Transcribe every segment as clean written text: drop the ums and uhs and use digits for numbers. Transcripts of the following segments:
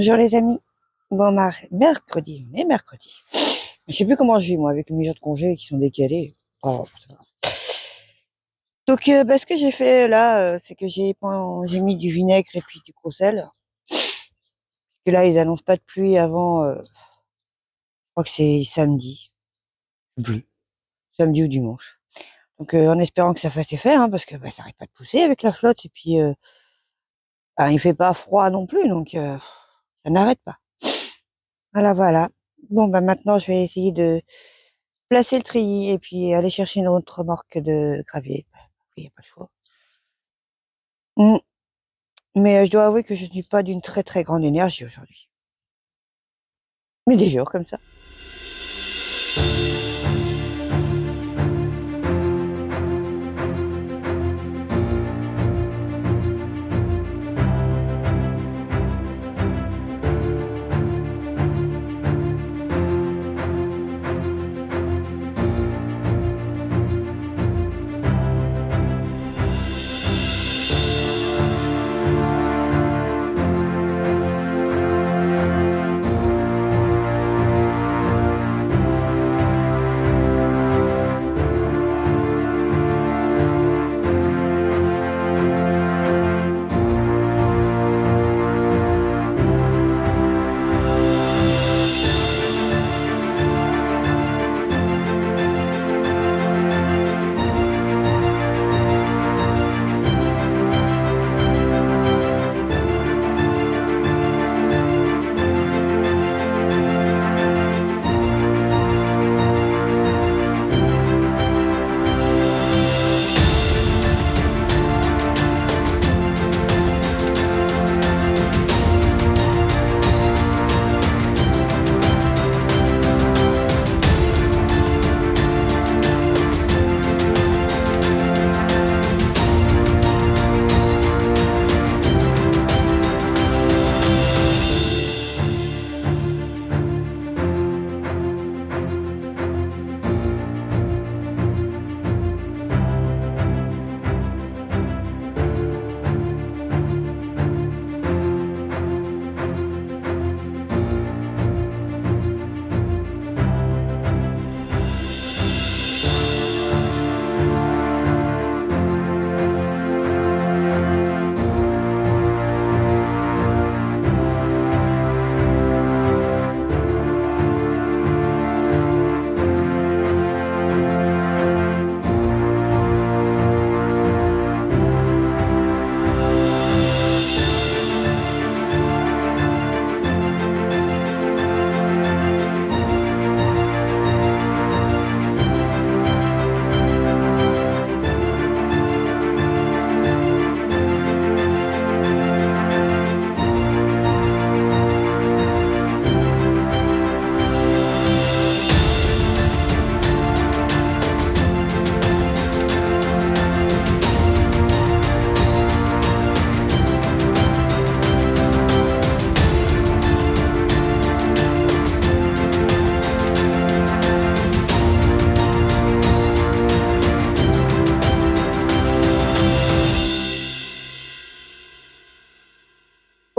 Bonjour les amis. Bon, mercredi. Je sais plus comment je vis moi avec mes jours de congé qui sont décalés. Oh, ça va. Donc, ce que j'ai fait là, c'est que j'ai mis du vinaigre et puis du gros sel. Parce que là, ils annoncent pas de pluie avant, je crois que c'est samedi. Oui. Samedi ou dimanche. Donc, en espérant que ça fasse effet, hein, parce que ça arrête pas de pousser avec la flotte. Et puis, il fait pas froid non plus, donc ça n'arrête pas. Voilà. Bon, maintenant, je vais essayer de placer le treillis et puis aller chercher une autre remorque de gravier. Il n'y a pas le choix. Mais je dois avouer que je ne suis pas d'une très très grande énergie aujourd'hui. Mais des jours comme ça.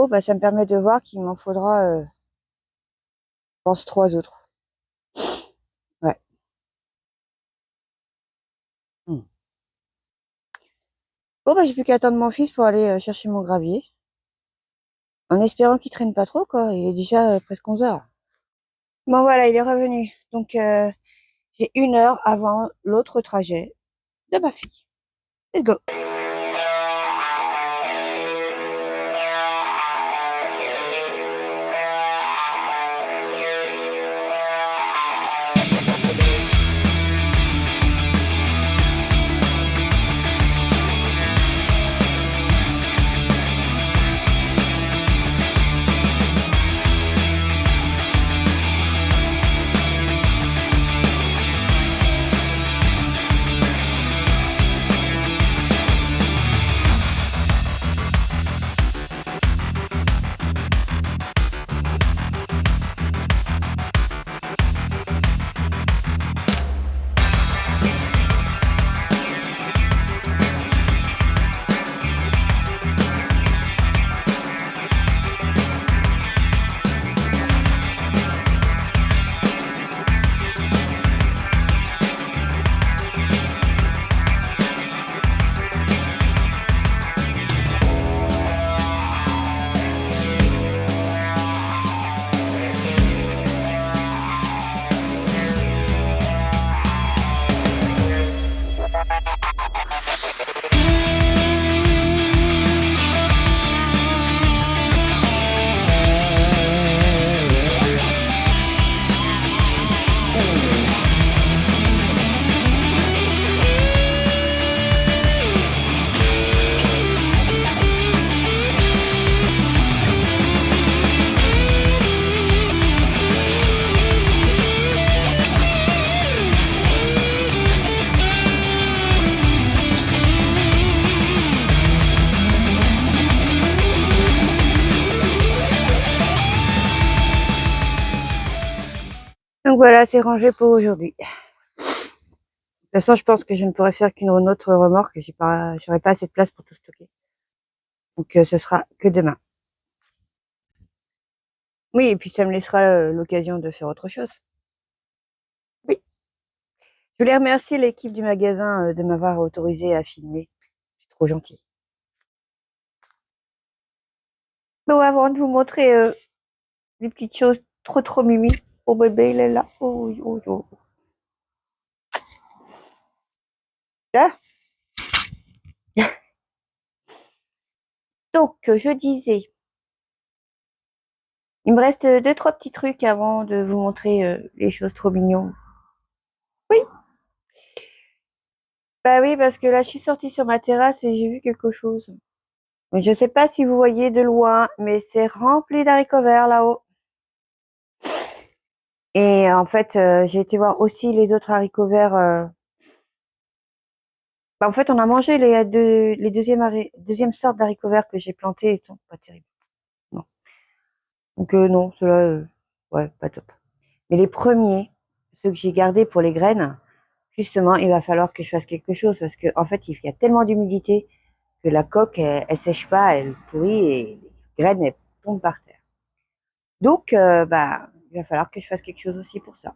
Oh, ça me permet de voir qu'il m'en faudra, je pense, 3 autres. Ouais. Bon, j'ai plus qu'à attendre mon fils pour aller chercher mon gravier. En espérant qu'il traîne pas trop, quoi. Il est déjà presque 11 heures. Bon, voilà, il est revenu. Donc, j'ai 1 heure avant l'autre trajet de ma fille. Let's go. Donc voilà, c'est rangé pour aujourd'hui. De toute façon, je pense que je ne pourrais faire qu'une autre remorque. J'aurais pas assez de place pour tout stocker. Donc ce sera que demain. Oui, et puis ça me laissera l'occasion de faire autre chose. Oui. Je voulais remercier l'équipe du magasin de m'avoir autorisé à filmer. C'est trop gentil. Bon, avant de vous montrer les petites choses trop mimi. Oh bébé, il est là. Oh, oh, oh. Là. Donc, je disais, il me reste 2-3 petits trucs avant de vous montrer les choses trop mignons. Oui. Bah oui, parce que là, je suis sortie sur ma terrasse et j'ai vu quelque chose. Je ne sais pas si vous voyez de loin, mais c'est rempli d'haricots verts là-haut. Et en fait, j'ai été voir aussi les autres haricots verts. Bah, en fait, on a mangé les deuxièmes sortes d'haricots verts que j'ai plantés. Ils sont pas terribles. Non. Donc non, ceux-là, ouais, pas top. Mais les premiers, ceux que j'ai gardés pour les graines, justement, il va falloir que je fasse quelque chose parce que en fait, il y a tellement d'humidité que la coque, elle sèche pas, elle pourrit et les graines, elles tombent par terre. Donc, bah, il va falloir que je fasse quelque chose aussi pour ça.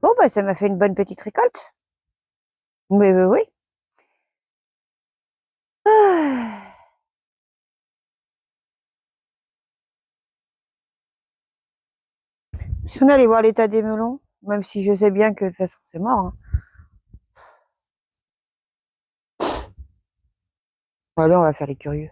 Bon, bah, ça m'a fait une bonne petite récolte. Mais oui. Ah. Si on allait voir l'état des melons, même si je sais bien que de toute façon c'est mort. Hein. Bon, allez, on va faire les curieux.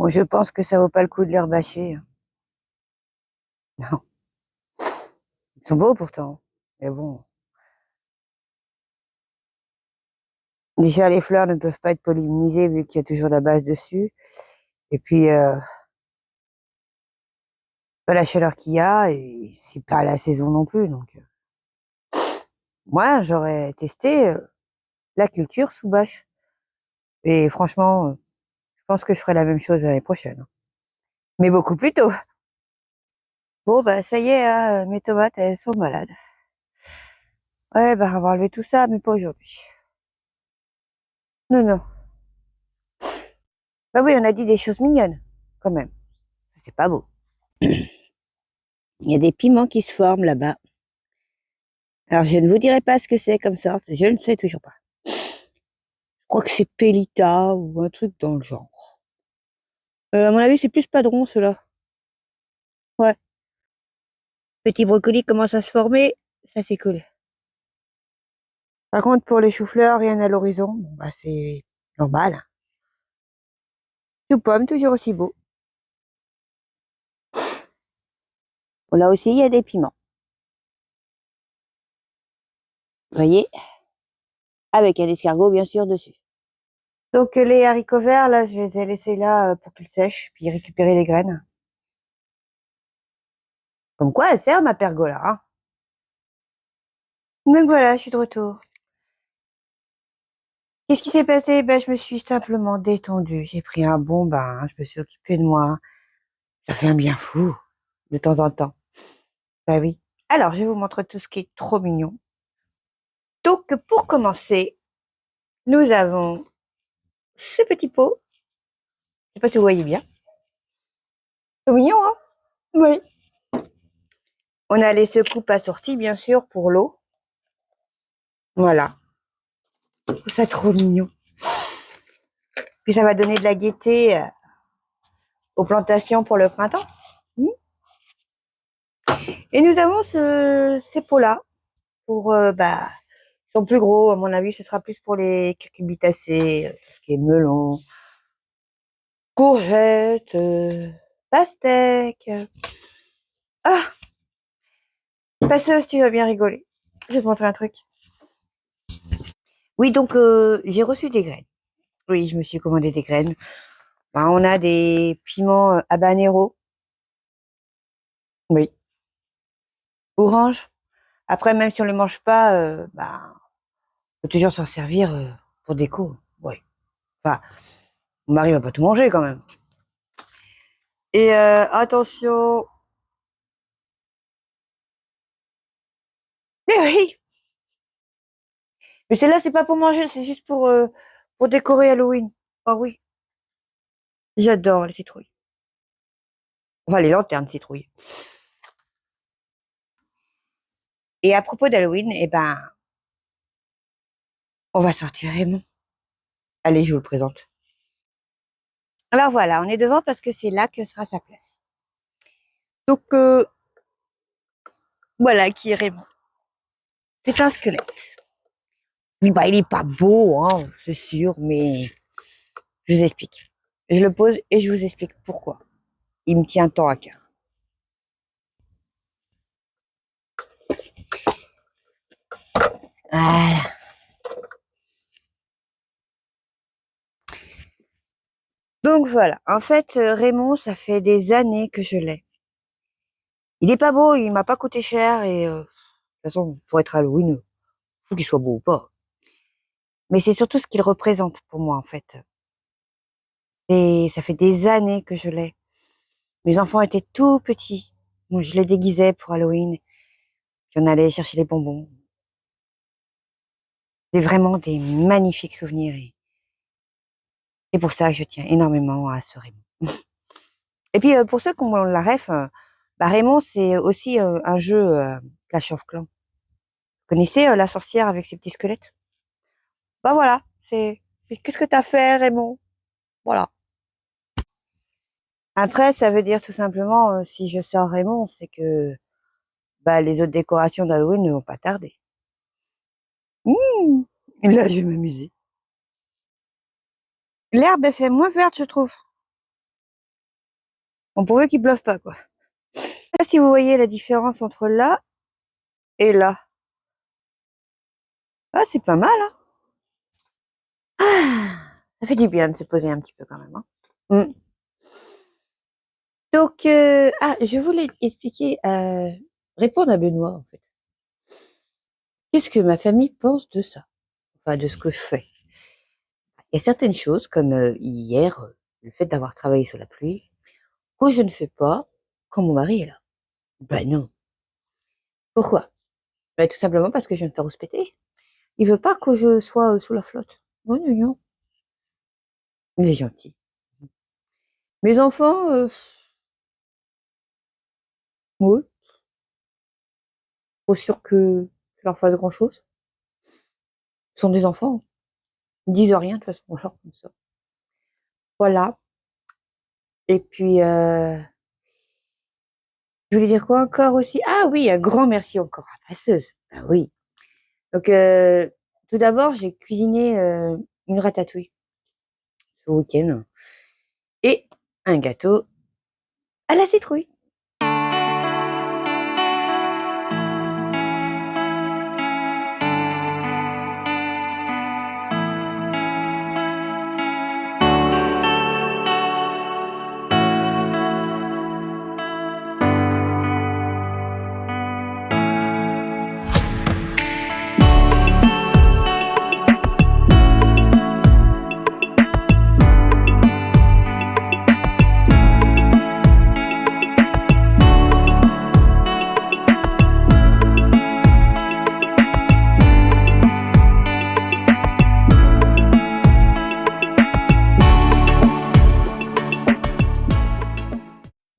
Je pense que ça vaut pas le coup de les rebâcher, hein. Non. Ils sont beaux pourtant. Mais bon. Déjà, les fleurs ne peuvent pas être pollinisées vu qu'il y a toujours la bâche dessus. Et puis, pas la chaleur qu'il y a et c'est pas la saison non plus. Donc, moi, j'aurais testé la culture sous bâche. Et franchement, je pense que je ferai la même chose l'année prochaine. Mais beaucoup plus tôt. Bon, bah, ça y est, hein, mes tomates, elles sont malades. Ouais, bah, on va enlever tout ça, mais pas aujourd'hui. Non, non. Bah oui, on a dit des choses mignonnes, quand même. Ça, c'est pas beau. Il y a des piments qui se forment là-bas. Alors, je ne vous dirai pas ce que c'est comme ça, je ne sais toujours pas. Je crois que c'est Pellita ou un truc dans le genre. À mon avis, c'est plus Padron, ceux-là. Ouais. Petit brocoli commence à se former, ça c'est cool. Par contre, pour les choux-fleurs, rien à l'horizon. Bon, bah, c'est normal. Tout pomme, toujours aussi beau. Bon, là aussi, il y a des piments. Vous voyez? Avec un escargot, bien sûr, dessus. Donc, les haricots verts, là, je les ai laissés là pour qu'ils sèchent, puis récupérer les graines. Comme quoi, elle sert ma pergola, hein. Donc voilà, je suis de retour. Qu'est-ce qui s'est passé? Ben, je me suis simplement détendue. J'ai pris un bon bain, je me suis occupée de moi. Ça fait un bien fou, de temps en temps. Bah oui. Alors, je vous montre tout ce qui est trop mignon. Donc, pour commencer, nous avons ce petit pot. Je sais pas si vous voyez bien. C'est mignon, hein? Oui. On a les secoupes assorties, bien sûr, pour l'eau. Voilà. Je trouve ça trop mignon. Puis ça va donner de la gaieté aux plantations pour le printemps. Et nous avons ces pots-là pour, bah, ils sont plus gros. À mon avis, ce sera plus pour les cucurbitacées, tout ce qui est melon, courgettes, pastèques. Ah, passeuse, tu vas bien rigoler. Je vais te montrer un truc. Oui, donc j'ai reçu des graines. Oui, je me suis commandé des graines. Ben, on a des piments habanero. Oui. Orange. Après, même si on les mange pas, bah, faut toujours s'en servir pour déco. Oui. Enfin, mon mari va pas tout manger quand même. Et attention. Mais oui. Mais celle-là, c'est pas pour manger, c'est juste pour décorer Halloween. Ah oui. J'adore les citrouilles. Enfin, les lanternes citrouilles. Et à propos d'Halloween, eh ben, on va sortir Raymond. Allez, je vous le présente. Alors voilà, on est devant parce que c'est là que sera sa place. Donc, voilà qui est Raymond. C'est un squelette. Oui, bah, il est pas beau, hein, c'est sûr, mais je vous explique. Je le pose et je vous explique pourquoi. Il me tient tant à cœur. Voilà. Donc voilà. En fait, Raymond, ça fait des années que je l'ai. Il est pas beau, il m'a pas coûté cher et de toute façon, pour être Halloween, faut qu'il soit beau ou pas. Mais c'est surtout ce qu'il représente pour moi, en fait. Et ça fait des années que je l'ai. Mes enfants étaient tout petits. Moi, je les déguisais pour Halloween. Puis on allait chercher les bonbons. C'est vraiment des magnifiques souvenirs et c'est pour ça que je tiens énormément à ce Raymond. Et puis, pour ceux qui ont la ref, bah, Raymond, c'est aussi un jeu Clash of Clans. Vous connaissez la sorcière avec ses petits squelettes? Bah voilà, c'est qu'est-ce que t'as fait, Raymond? Voilà. Après, ça veut dire tout simplement, si je sors Raymond, c'est que bah, les autres décorations d'Halloween ne vont pas tarder. Mmh, là, je vais m'amuser. L'herbe est fait moins verte, je trouve. On pourrait qu'ils bluffent pas, quoi. Je sais pas si vous voyez la différence entre là et là. Ah, c'est pas mal, hein. Ah, ça fait du bien de se poser un petit peu quand même, hein. Mm. Donc, je voulais expliquer, répondre à Benoît, en fait. Qu'est-ce que ma famille pense de ça? Enfin, de ce que je fais. Il y a certaines choses, comme hier, le fait d'avoir travaillé sous la pluie, que je ne fais pas quand mon mari est là. Ben non. Pourquoi? Ben, tout simplement parce que je vais me faire rouspéter. Il veut pas que je sois sous la flotte. Non, non, non. Il est gentil. Mes enfants, oui, pas sûr que je leur fasse grand-chose. Ce sont des enfants. Ils disent rien de toute façon, alors comme ça. Voilà. Et puis, je voulais dire quoi encore aussi? Ah oui, un grand merci encore à la passeuse. Ah oui. Donc, tout d'abord, j'ai cuisiné une ratatouille ce week-end et un gâteau à la citrouille.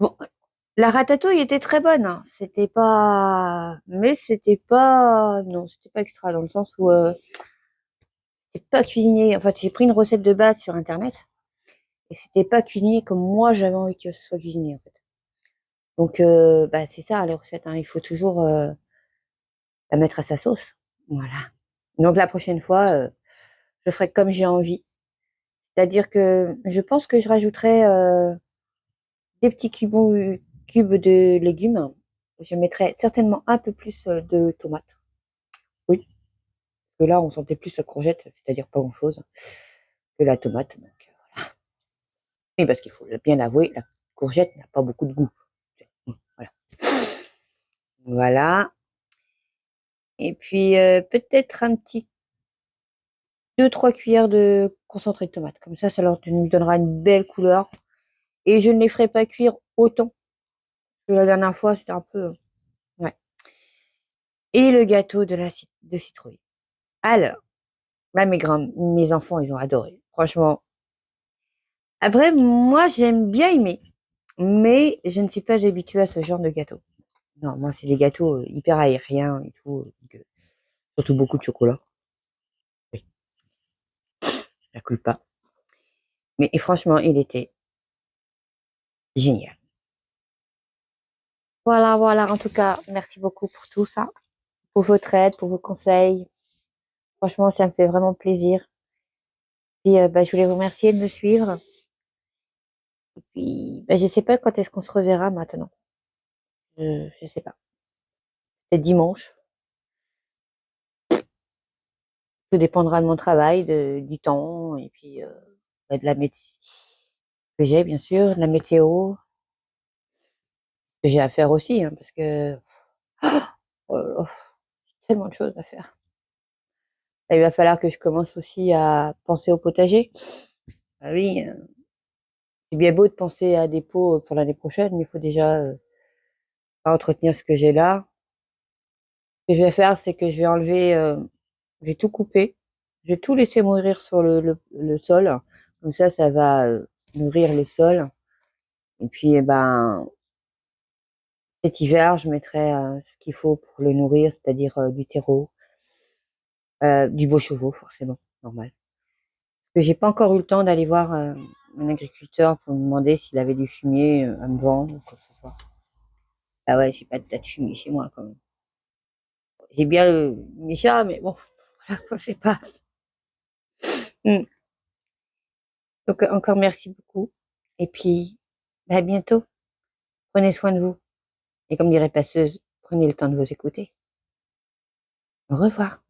Bon, la ratatouille était très bonne, hein. C'était pas, mais c'était pas, non, c'était pas extra dans le sens où c'était pas cuisiné. En fait, j'ai pris une recette de base sur internet et c'était pas cuisiné comme moi j'avais envie que ce soit cuisiné en fait. Donc, bah c'est ça les recettes, hein. Il faut toujours la mettre à sa sauce. Voilà. Donc la prochaine fois, je ferai comme j'ai envie. C'est-à-dire que je pense que je rajouterai des petits cubes de légumes. Je mettrai certainement un peu plus de tomates. Oui, parce que là, on sentait plus la courgette, c'est-à-dire pas grand-chose, que la tomate. Donc, voilà. Et parce qu'il faut bien l'avouer, la courgette n'a pas beaucoup de goût. Voilà. Voilà. Et puis, peut-être un petit 2-3 cuillères de concentré de tomate. Comme ça leur nous donnera une belle couleur. Et je ne les ferai pas cuire autant que la dernière fois, c'était un peu... Ouais. Et le gâteau de citrouille. Alors, là, mes enfants, ils ont adoré. Franchement. Après, moi, j'aime bien aimer. Mais je ne suis pas habituée à ce genre de gâteau. Non, moi, c'est des gâteaux hyper aériens et tout. Surtout beaucoup de chocolat. Oui, ça coule pas. Mais et franchement, il était génial. Voilà, voilà. En tout cas, merci beaucoup pour tout ça, pour votre aide, pour vos conseils. Franchement, ça me fait vraiment plaisir. Et bah, je voulais vous remercier de me suivre. Et puis, bah, je sais pas quand est-ce qu'on se reverra maintenant. Je sais pas. C'est dimanche. Tout dépendra de mon travail, du temps, et puis bah, de la météo que j'ai, bien sûr, de la météo que j'ai à faire aussi, hein, parce que oh là là, tellement de choses à faire. Et il va falloir que je commence aussi à penser au potager. Ah oui, c'est bien beau de penser à des pots pour l'année prochaine, mais il faut déjà entretenir ce que j'ai là. Ce que je vais faire, c'est que je vais enlever, je vais tout couper, je vais tout laisser mourir sur le sol. Comme ça va nourrir le sol. Et puis, eh ben, cet hiver, je mettrai ce qu'il faut pour le nourrir, c'est-à-dire du terreau, du beau chevaux, forcément, normal. Parce que j'ai pas encore eu le temps d'aller voir un agriculteur pour me demander s'il avait du fumier à me vendre ou quoi que ce soit. Ah ouais, j'ai pas de tas de fumier chez moi quand même. J'ai bien mes chats, mais bon, voilà, je sais pas. Mm. Donc encore merci beaucoup. Et puis, bah, à bientôt. Prenez soin de vous. Et comme dirait Passeuse, prenez le temps de vous écouter. Au revoir.